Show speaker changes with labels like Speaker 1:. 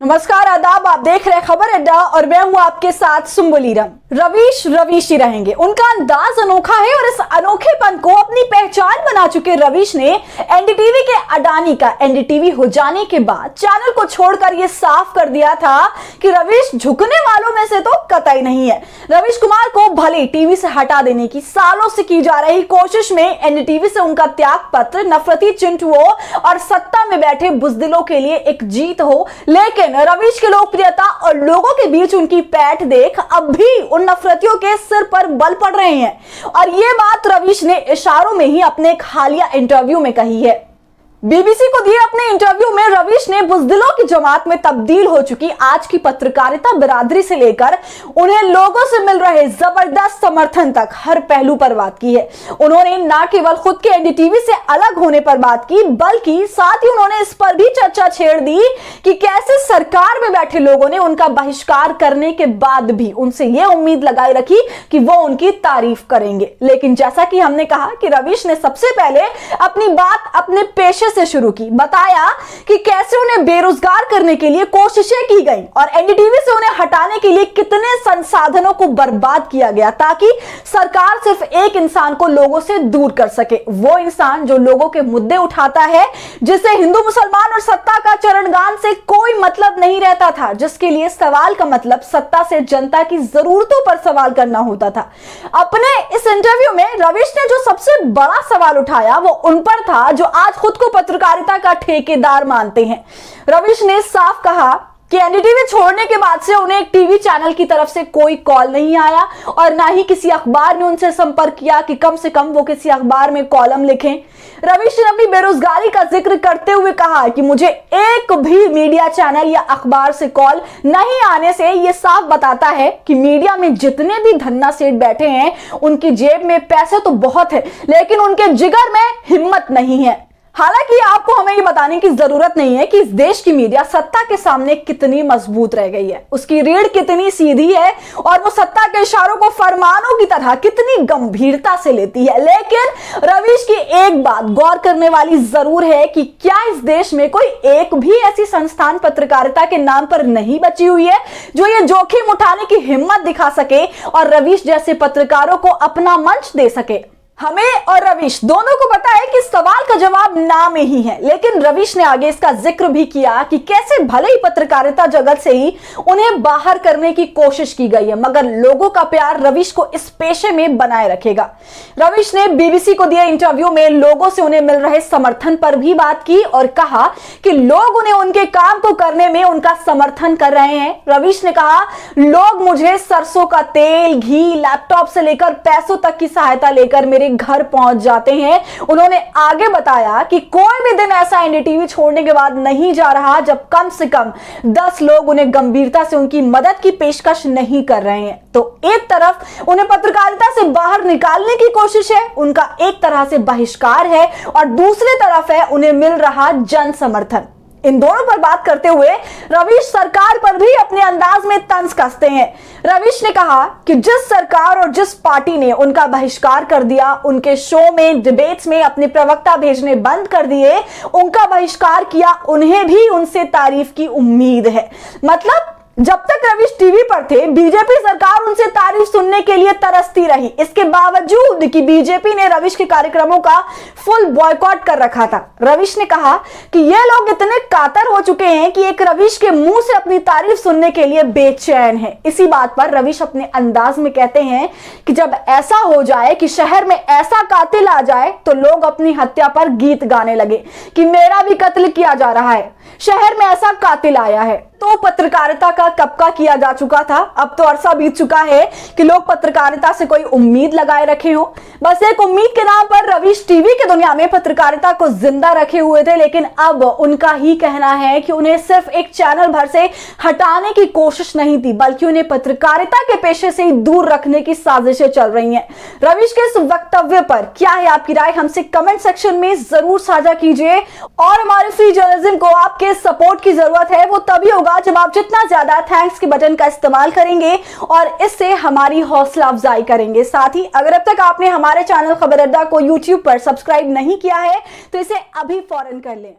Speaker 1: नमस्कार, आदाब। आप देख रहे हैं खबर अड्डा और मैं हूं आपके साथ सुम्बुलीरम। रवीश ही रहेंगे। उनका अंदाज अनोखा है और इस अनोखेपन को अपनी पहचान बना चुके रवीश ने एनडीटीवी के अडानी का एनडीटीवी हो जाने के बाद चैनल को छोड़कर यह साफ कर दिया था कि रवीश झुकने वालों में से तो कतई नहीं है। रवीश कुमार को भले टीवी से हटा देने की सालों से की जा रही कोशिश में एनडीटीवी से उनका त्याग पत्र नफरती चिंटुओं और सत्ता में बैठे बुजदिलों के लिए एक जीत हो, लेकिन रवीश की लोकप्रियता और लोगों के बीच उनकी पैठ देख अब भी उन नफरतियों के सिर पर बल पड़ रहे हैं। और ये बात रवीश ने इशारों में ही अपने एक हालिया इंटरव्यू में कही है। बीबीसी को दिए अपने इंटरव्यू में रवीश ने बुजदिलों की जमात में तब्दील हो चुकी आज की पत्रकारिता बिरादरी से लेकर उन्हें लोगों से मिल रहे जबरदस्त समर्थन तक हर पहलू पर बात की है। उन्होंने न केवल खुद के एनडीटीवी से अलग होने पर बात की, बल्कि साथ ही उन्होंने इस पर भी चर्चा छेड़ दी कि कैसे सरकार में बैठे लोगों ने उनका बहिष्कार करने के बाद भी उनसे यह उम्मीद लगाई रखी कि वो उनकी तारीफ करेंगे। लेकिन जैसा कि हमने कहा कि रवीश ने सबसे पहले अपनी बात अपने पेशे से शुरू की, बताया कि कैसे उन्हें बेरोजगार करने के लिए कोशिशें की गई और एनडीटीवी से उन्हें हटाने के लिए कितने संसाधनों को बर्बाद किया गया ताकि सरकार सिर्फ एक इंसान को लोगों से दूर कर सके, वो इंसान जो लोगों के मुद्दे उठाता है, जिसे हिंदू मुसलमान और सत्ता का चरणगान से कोई मतलब नहीं रहता था, जिसके लिए सवाल का मतलब सत्ता से जनता की जरूरतों पर सवाल करना होता था। अपने इस इंटरव्यू में रवीश ने जो सबसे बड़ा सवाल उठाया वो उन पर था जो आज खुद को पत्रकारिता का ठेकेदार मानते हैं। रवीश ने साफ कहा कि एनडीटीवी छोड़ने के बाद से उन्हें एक टीवी चैनल की तरफ से कोई कॉल नहीं आया और ना ही किसी अखबार ने उनसे संपर्क किया कि कम से कम वो किसी अखबार में कॉलम लिखें। रवीश ने अपनी बेरोजगारी का जिक्र करते हुए कहा कि मुझे एक भी मीडिया चैनल या अखबार से कॉल नहीं आने से यह साफ बताता है कि मीडिया में जितने भी धन्ना सेठ बैठे हैं उनकी जेब में पैसे तो बहुत है, लेकिन उनके जिगर में हिम्मत नहीं है। हालांकि आपको हमें ये बताने की जरूरत नहीं है कि इस देश की मीडिया सत्ता के सामने कितनी मजबूत रह गई है, उसकी रीढ़ कितनी सीधी है और वो सत्ता के इशारों को फरमानों की तरह कितनी गंभीरता से लेती है। लेकिन रवीश की एक बात गौर करने वाली जरूर है कि क्या इस देश में कोई एक भी ऐसी संस्थान पत्रकारिता के नाम पर नहीं बची हुई है जो ये जोखिम उठाने की हिम्मत दिखा सके और रवीश जैसे पत्रकारों को अपना मंच दे सके। हमें और रवीश दोनों को पता है कि सवाल का जवाब ना में ही है, लेकिन रवीश ने आगे इसका जिक्र भी किया कि कैसे भले ही पत्रकारिता जगत से ही उन्हें बाहर करने की कोशिश की गई है, मगर लोगों का प्यार रवीश को इस पेशे में बनाए रखेगा। रवीश ने बीबीसी को दिए इंटरव्यू में लोगों से उन्हें मिल रहे समर्थन पर भी बात की और कहा कि लोग उन्हें उनके काम को करने में उनका समर्थन कर रहे हैं। रवीश ने कहा, लोग मुझे सरसों का तेल, घी, लैपटॉप से लेकर पैसों तक की सहायता लेकर मेरे घर पहुंच जाते हैं। उन्होंने आगे बताया कि कोई भी दिन ऐसा एनडीटीवी छोड़ने के बाद नहीं जा रहा जब कम से कम 10 लोग उन्हें गंभीरता से उनकी मदद की पेशकश नहीं कर रहे हैं। तो एक तरफ उन्हें पत्रकारिता से बाहर निकालने की कोशिश है, उनका एक तरह से बहिष्कार है, और दूसरी तरफ है उन्हें मिल रहा जन समर्थन। इन दोनों पर बात करते हुए रवीश सरकार पर भी अपने अंदाज में तंज कसते हैं। रवीश ने कहा कि जिस सरकार और जिस पार्टी ने उनका बहिष्कार कर दिया, उनके शो में, डिबेट्स में अपने प्रवक्ता भेजने बंद कर दिए, उनका बहिष्कार किया, उन्हें भी उनसे तारीफ की उम्मीद है। मतलब जब तक रवीश टीवी पर थे, बीजेपी सरकार उनसे तारीफ सुनने के लिए तरसती रही। इसके बावजूद कि बीजेपी ने रवीश के कार्यक्रमों का फुल बॉयकॉट कर रखा था। रवीश ने कहा कि ये लोग इतने कातर हो चुके हैं कि एक रवीश के मुंह से अपनी तारीफ सुनने के लिए बेचैन है। इसी बात पर रवीश अपने अंदाज में कहते हैं कि जब ऐसा हो जाए कि शहर में ऐसा कातिल आ जाए तो लोग अपनी हत्या पर गीत गाने लगे कि मेरा भी कत्ल किया जा रहा है, शहर में ऐसा कातिल आया है। तो पत्रकारिता का कब का किया जा चुका था। अब तो अरसा बीत चुका है कि लोग पत्रकारिता से कोई उम्मीद लगाए रखे हो। बस एक उम्मीद के नाम पर रवीश टीवी की दुनिया में पत्रकारिता को जिंदा रखे हुए थे, लेकिन अब उनका ही कहना है कि उन्हें सिर्फ एक चैनल भर से हटाने की कोशिश नहीं थी, बल्कि उन्हें पत्रकारिता के पेशे से ही दूर रखने की साजिशें चल रही हैं। रवीश के इस वक्तव्य पर क्या है आपकी राय, हमसे कमेंट सेक्शन में जरूर साझा कीजिए। और हमारे फ्री जर्नलिज्म को आपके सपोर्ट की जरूरत है, वो तभी होगा जब आप जितना ज्यादा थैंक्स के बटन का इस्तेमाल करेंगे और इससे हमारी हौसला अफजाई करेंगे। साथ ही अगर अब तक आपने हमारे चैनल खबर अड्डा को YouTube पर सब्सक्राइब नहीं किया है तो इसे अभी फौरन कर लें।